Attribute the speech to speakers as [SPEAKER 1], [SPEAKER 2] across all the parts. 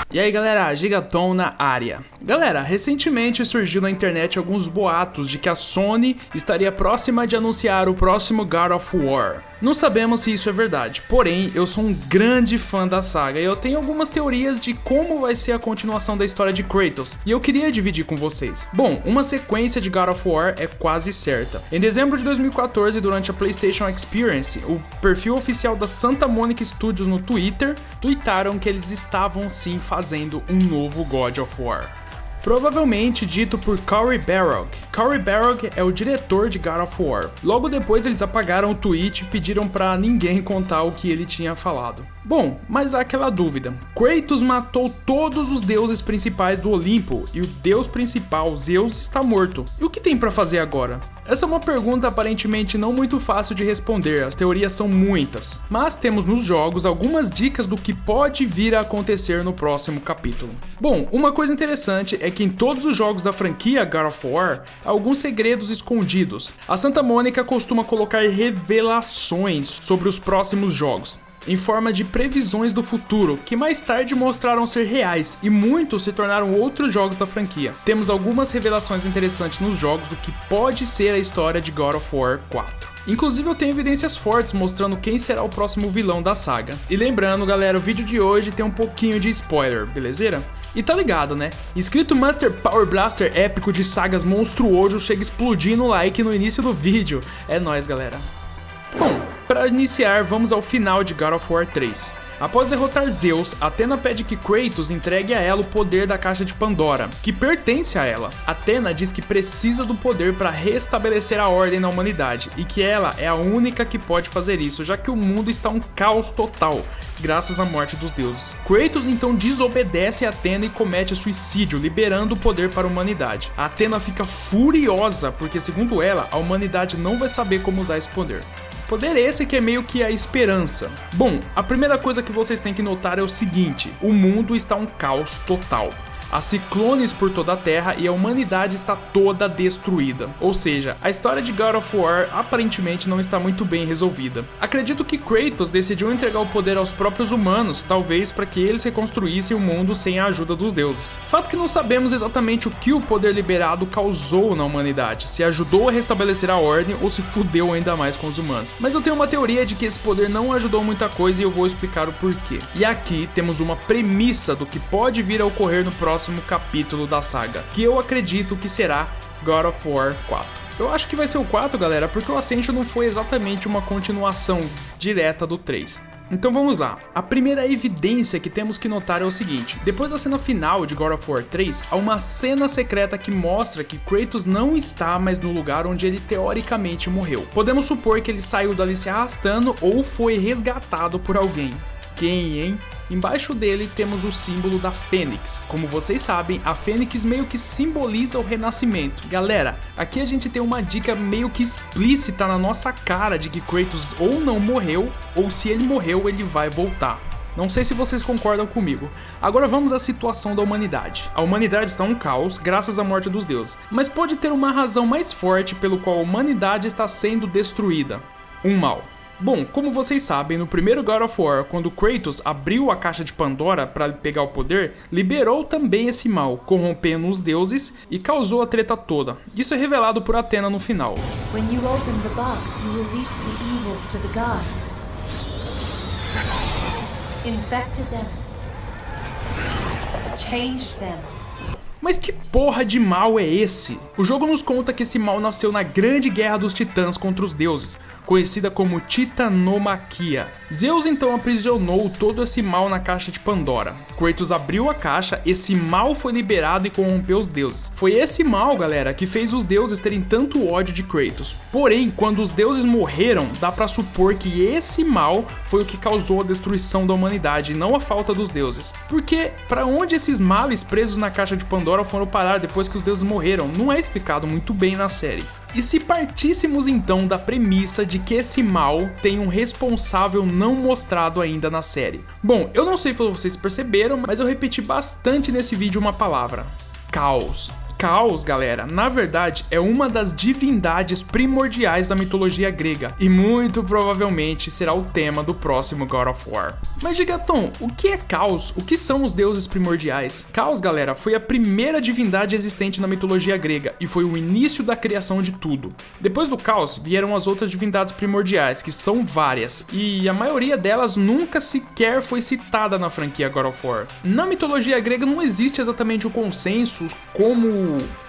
[SPEAKER 1] E aí galera, Gigaton na área. Galera, recentemente surgiu na internet alguns boatos de que a Sony estaria próxima de anunciar o próximo God of War. Não sabemos se isso é verdade, porém eu sou um grande fã da saga e eu tenho algumas teorias de como vai ser a continuação da história de Kratos, e eu queria dividir com vocês. Bom, uma sequência de God of War é quase certa. Em dezembro de 2014, durante a PlayStation Experience, o perfil oficial da Santa Monica Studios no Twitter tweetaram que eles estavam sim fazendo um novo God of War. Provavelmente dito por Cory Barlog. Cory Barlog é o diretor de God of War. Logo depois eles apagaram o tweet e pediram pra ninguém contar o que ele tinha falado. Bom, mas há aquela dúvida. Kratos matou todos os deuses principais do Olimpo e o deus principal, Zeus, está morto. E o que tem pra fazer agora? Essa é uma pergunta aparentemente não muito fácil de responder, as teorias são muitas. Mas temos nos jogos algumas dicas do que pode vir a acontecer no próximo capítulo. Bom, uma coisa interessante é que em todos os jogos da franquia God of War, há alguns segredos escondidos. A Santa Mônica costuma colocar revelações sobre os próximos jogos, em forma de previsões do futuro, que mais tarde mostraram ser reais, e muitos se tornaram outros jogos da franquia. Temos algumas revelações interessantes nos jogos do que pode ser a história de God of War 4. Inclusive eu tenho evidências fortes mostrando quem será o próximo vilão da saga. E lembrando galera, o vídeo de hoje tem um pouquinho de spoiler, belezeira? E tá ligado, né? Escrito Master Power Blaster épico de sagas monstruoso chega explodindo o like no início do vídeo. É nóis galera. Bom, para iniciar, vamos ao final de God of War 3. Após derrotar Zeus, Athena pede que Kratos entregue a ela o poder da Caixa de Pandora, que pertence a ela. Athena diz que precisa do poder para restabelecer a ordem na humanidade, e que ela é a única que pode fazer isso, já que o mundo está um caos total, graças à morte dos deuses. Kratos então desobedece a Athena e comete suicídio, liberando o poder para a humanidade. A Athena fica furiosa, porque segundo ela, a humanidade não vai saber como usar esse poder. Poder esse que é meio que a esperança. Bom, a primeira coisa que vocês têm que notar é o seguinte: o mundo está um caos total. Há ciclones por toda a Terra e a humanidade está toda destruída. Ou seja, a história de God of War aparentemente não está muito bem resolvida. Acredito que Kratos decidiu entregar o poder aos próprios humanos, talvez para que eles reconstruíssem o mundo sem a ajuda dos deuses. Fato que não sabemos exatamente o que o poder liberado causou na humanidade, se ajudou a restabelecer a ordem ou se fudeu ainda mais com os humanos. Mas eu tenho uma teoria de que esse poder não ajudou muita coisa e eu vou explicar o porquê. E aqui temos uma premissa do que pode vir a ocorrer no próximo capítulo da saga, que eu acredito que será God of War 4. Eu acho que vai ser o 4, galera, porque o Ascension não foi exatamente uma continuação direta do 3. Então vamos lá. A primeira evidência que temos que notar é o seguinte: depois da cena final de God of War 3, há uma cena secreta que mostra que Kratos não está mais no lugar onde ele teoricamente morreu. Podemos supor que ele saiu dali se arrastando ou foi resgatado por alguém. Quem, hein? Embaixo dele temos o símbolo da Fênix. Como vocês sabem, a Fênix meio que simboliza o renascimento. Galera, aqui a gente tem uma dica meio que explícita na nossa cara de que Kratos ou não morreu, ou se ele morreu, ele vai voltar. Não sei se vocês concordam comigo. Agora vamos à situação da humanidade. A humanidade está um caos graças à morte dos deuses, mas pode ter uma razão mais forte pelo qual a humanidade está sendo destruída: um mal. Bom, como vocês sabem, no primeiro God of War, quando Kratos abriu a Caixa de Pandora para pegar o poder, liberou também esse mal, corrompendo os deuses e causou a treta toda. Isso é revelado por Athena no final.
[SPEAKER 2] When you open the box, you release the evils to the gods. Infected them. Changed them.
[SPEAKER 1] Mas que porra de mal é esse? O jogo nos conta que esse mal nasceu na Grande Guerra dos Titãs contra os deuses, conhecida como Titanomaquia. Zeus então aprisionou todo esse mal na Caixa de Pandora. Kratos abriu a caixa, esse mal foi liberado e corrompeu os deuses. Foi esse mal, galera, que fez os deuses terem tanto ódio de Kratos. Porém, quando os deuses morreram, dá pra supor que esse mal foi o que causou a destruição da humanidade, e não a falta dos deuses. Porque pra onde esses males presos na Caixa de Pandora foram parar depois que os deuses morreram, não é explicado muito bem na série. E se partíssemos então da premissa de que esse mal tem um responsável não mostrado ainda na série? Bom, eu não sei se vocês perceberam, mas eu repeti bastante nesse vídeo uma palavra: caos. Caos, galera, na verdade é uma das divindades primordiais da mitologia grega e muito provavelmente será o tema do próximo God of War. Mas Gigaton, o que é Caos? O que são os deuses primordiais? Caos, galera, foi a primeira divindade existente na mitologia grega e foi o início da criação de tudo. Depois do Caos vieram as outras divindades primordiais, que são várias, e a maioria delas nunca sequer foi citada na franquia God of War. Na mitologia grega não existe exatamente um consenso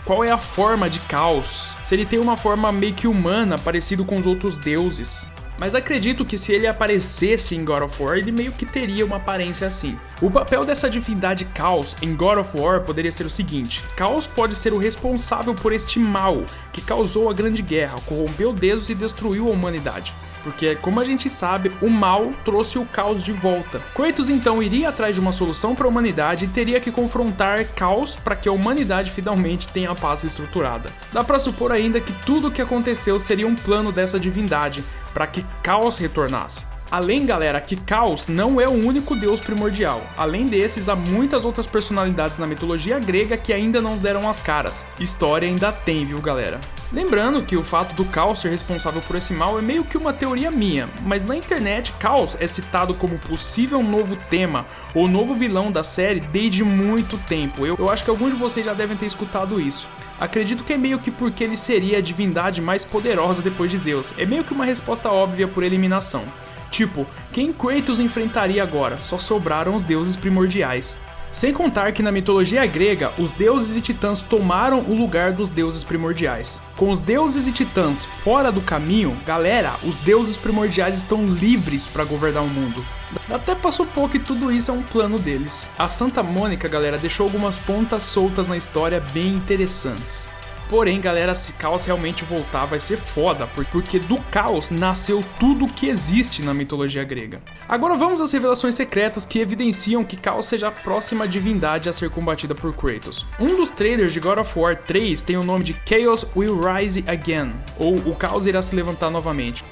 [SPEAKER 1] qual é a forma de Caos, se ele tem uma forma meio que humana, parecido com os outros deuses. Mas acredito que se ele aparecesse em God of War, ele meio que teria uma aparência assim. O papel dessa divindade Caos em God of War poderia ser o seguinte: Caos pode ser o responsável por este mal que causou a Grande Guerra, corrompeu deuses e destruiu a humanidade. Porque, como a gente sabe, o mal trouxe o caos de volta. Kratos então iria atrás de uma solução para a humanidade e teria que confrontar Caos para que a humanidade finalmente tenha a paz estruturada. Dá para supor ainda que tudo o que aconteceu seria um plano dessa divindade para que Caos retornasse. Além, galera, que Caos não é o único deus primordial. Além desses, há muitas outras personalidades na mitologia grega que ainda não deram as caras. História ainda tem, viu, galera? Lembrando que o fato do Caos ser responsável por esse mal é meio que uma teoria minha, mas na internet Caos é citado como possível novo tema ou novo vilão da série desde muito tempo. Eu acho que alguns de vocês já devem ter escutado isso. Acredito que é meio que porque ele seria a divindade mais poderosa depois de Zeus. É meio que uma resposta óbvia por eliminação. Tipo, quem Kratos enfrentaria agora? Só sobraram os deuses primordiais. Sem contar que na mitologia grega, os deuses e titãs tomaram o lugar dos deuses primordiais. Com os deuses e titãs fora do caminho, galera, os deuses primordiais estão livres para governar o mundo. Até pra supor que tudo isso é um plano deles. A Santa Mônica, galera, deixou algumas pontas soltas na história bem interessantes. Porém, galera, se Caos realmente voltar, vai ser foda, porque do Caos nasceu tudo que existe na mitologia grega. Agora vamos às revelações secretas que evidenciam que Caos seja a próxima divindade a ser combatida por Kratos. Um dos trailers de God of War 3 tem o nome de Chaos Will Rise Again, ou o Caos irá se levantar novamente.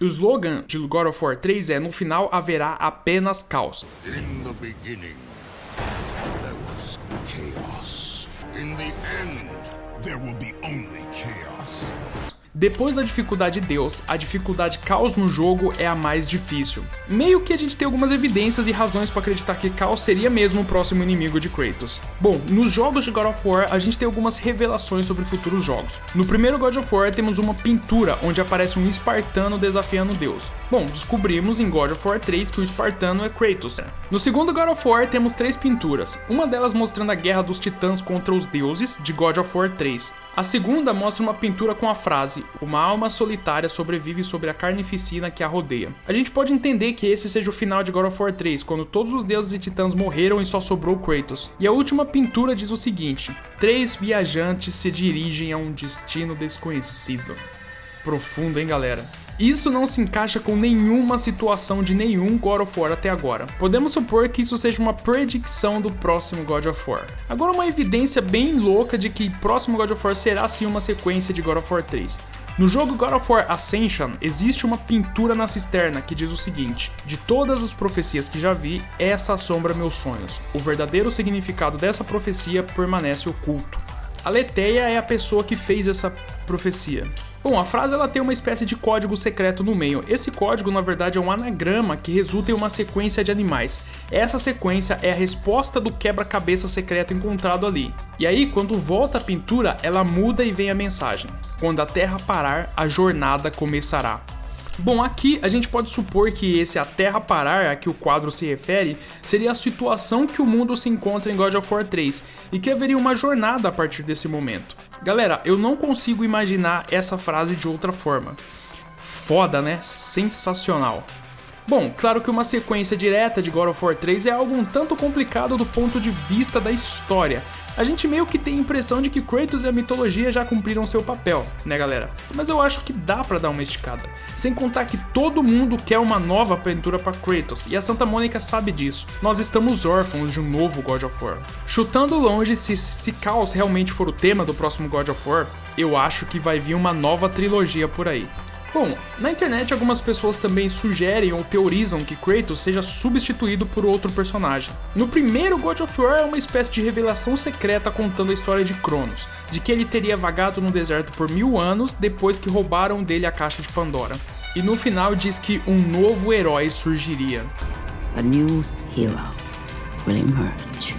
[SPEAKER 1] O slogan de God of War 3 é: no final haverá apenas caos.
[SPEAKER 3] In the beginning, there was chaos. In the end, there will be only chaos.
[SPEAKER 1] Depois da dificuldade Deus, a dificuldade Caos no jogo é a mais difícil. Meio que a gente tem algumas evidências e razões para acreditar que Caos seria mesmo o próximo inimigo de Kratos. Bom, nos jogos de God of War, a gente tem algumas revelações sobre futuros jogos. No primeiro God of War temos uma pintura onde aparece um espartano desafiando Deus. Bom, descobrimos em God of War 3 que o espartano é Kratos. No segundo God of War temos 3 pinturas, uma delas mostrando a guerra dos titãs contra os deuses, de God of War 3. A segunda mostra uma pintura com a frase: uma alma solitária sobrevive sobre a carnificina que a rodeia. A gente pode entender que esse seja o final de God of War 3, quando todos os deuses e titãs morreram e só sobrou Kratos. E a última pintura diz o seguinte: 3 viajantes se dirigem a um destino desconhecido. Profundo, hein, galera? Isso não se encaixa com nenhuma situação de nenhum God of War até agora. Podemos supor que isso seja uma predição do próximo God of War. Agora, uma evidência bem louca de que o próximo God of War será sim uma sequência de God of War 3. No jogo God of War Ascension, existe uma pintura na cisterna que diz o seguinte: de todas as profecias que já vi, essa assombra meus sonhos. O verdadeiro significado dessa profecia permanece oculto. A Leteia é a pessoa que fez essa profecia. Bom, a frase ela tem uma espécie de código secreto no meio. Esse código, na verdade, é um anagrama que resulta em uma sequência de animais. Essa sequência é a resposta do quebra-cabeça secreto encontrado ali. E aí, quando volta a pintura, ela muda e vem a mensagem: quando a Terra parar, a jornada começará. Bom, aqui a gente pode supor que esse a Terra parar a que o quadro se refere seria a situação que o mundo se encontra em God of War 3 e que haveria uma jornada a partir desse momento. Galera, eu não consigo imaginar essa frase de outra forma. Foda, né? Sensacional. Bom, claro que uma sequência direta de God of War 3 é algo um tanto complicado do ponto de vista da história. A gente meio que tem a impressão de que Kratos e a mitologia já cumpriram seu papel, né, galera? Mas eu acho que dá pra dar uma esticada. Sem contar que todo mundo quer uma nova aventura pra Kratos, e a Santa Mônica sabe disso. Nós estamos órfãos de um novo God of War. Chutando longe, se Caos realmente for o tema do próximo God of War, eu acho que vai vir uma nova trilogia por aí. Bom, na internet algumas pessoas também sugerem ou teorizam que Kratos seja substituído por outro personagem. No primeiro God of War é uma espécie de revelação secreta contando a história de Cronos, de que ele teria vagado no deserto por 1000 anos depois que roubaram dele a caixa de Pandora. E no final diz que um novo herói surgiria.
[SPEAKER 4] A new hero will emerge.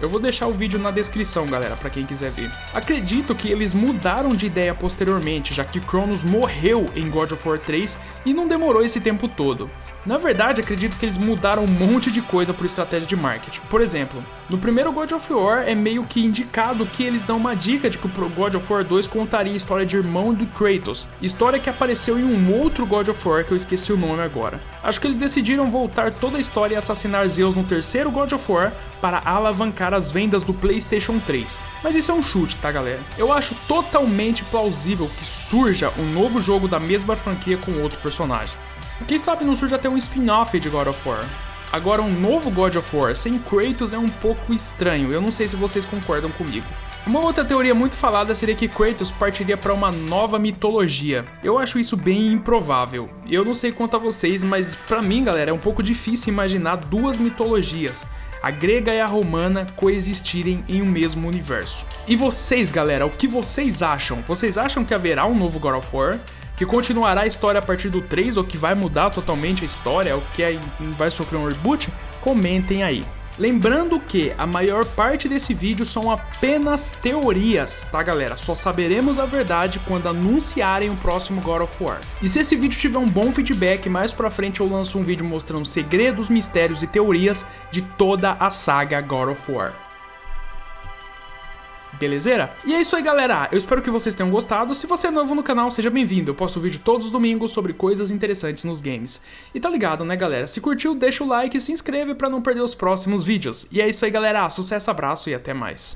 [SPEAKER 1] Eu vou deixar o vídeo na descrição, galera, pra quem quiser ver. Acredito que eles mudaram de ideia posteriormente, já que Cronos morreu em God of War 3 e não demorou esse tempo todo. Na verdade, acredito que eles mudaram um monte de coisa por estratégia de marketing. Por exemplo, no primeiro God of War é meio que indicado que eles dão uma dica de que o God of War 2 contaria a história de irmão do Kratos, história que apareceu em um outro God of War que eu esqueci o nome agora. Acho que eles decidiram voltar toda a história e assassinar Zeus no terceiro God of War para alavancar as vendas do PlayStation 3. Mas isso é um chute, tá, galera? Eu acho totalmente plausível que surja um novo jogo da mesma franquia com outro personagem. Quem sabe não surge até um spin-off de God of War. Agora, um novo God of War sem Kratos é um pouco estranho, eu não sei se vocês concordam comigo. Uma outra teoria muito falada seria que Kratos partiria para uma nova mitologia. Eu acho isso bem improvável. Eu não sei quanto a vocês, mas pra mim, galera, é um pouco difícil imaginar duas mitologias, a grega e a romana, coexistirem em um mesmo universo. E vocês, galera, o que vocês acham? Vocês acham que haverá um novo God of War? Que continuará a história a partir do 3 ou que vai mudar totalmente a história ou que vai sofrer um reboot? Comentem aí. Lembrando que a maior parte desse vídeo são apenas teorias, tá, galera? Só saberemos a verdade quando anunciarem o próximo God of War. E se esse vídeo tiver um bom feedback, mais pra frente eu lanço um vídeo mostrando segredos, mistérios e teorias de toda a saga God of War. Belezeira? E é isso aí, galera, eu espero que vocês tenham gostado. Se você é novo no canal, seja bem-vindo. Eu posto vídeo todos os domingos sobre coisas interessantes nos games. E tá ligado, né, galera? Se curtiu, deixa o like e se inscreve pra não perder os próximos vídeos. E é isso aí, galera, sucesso, abraço e até mais.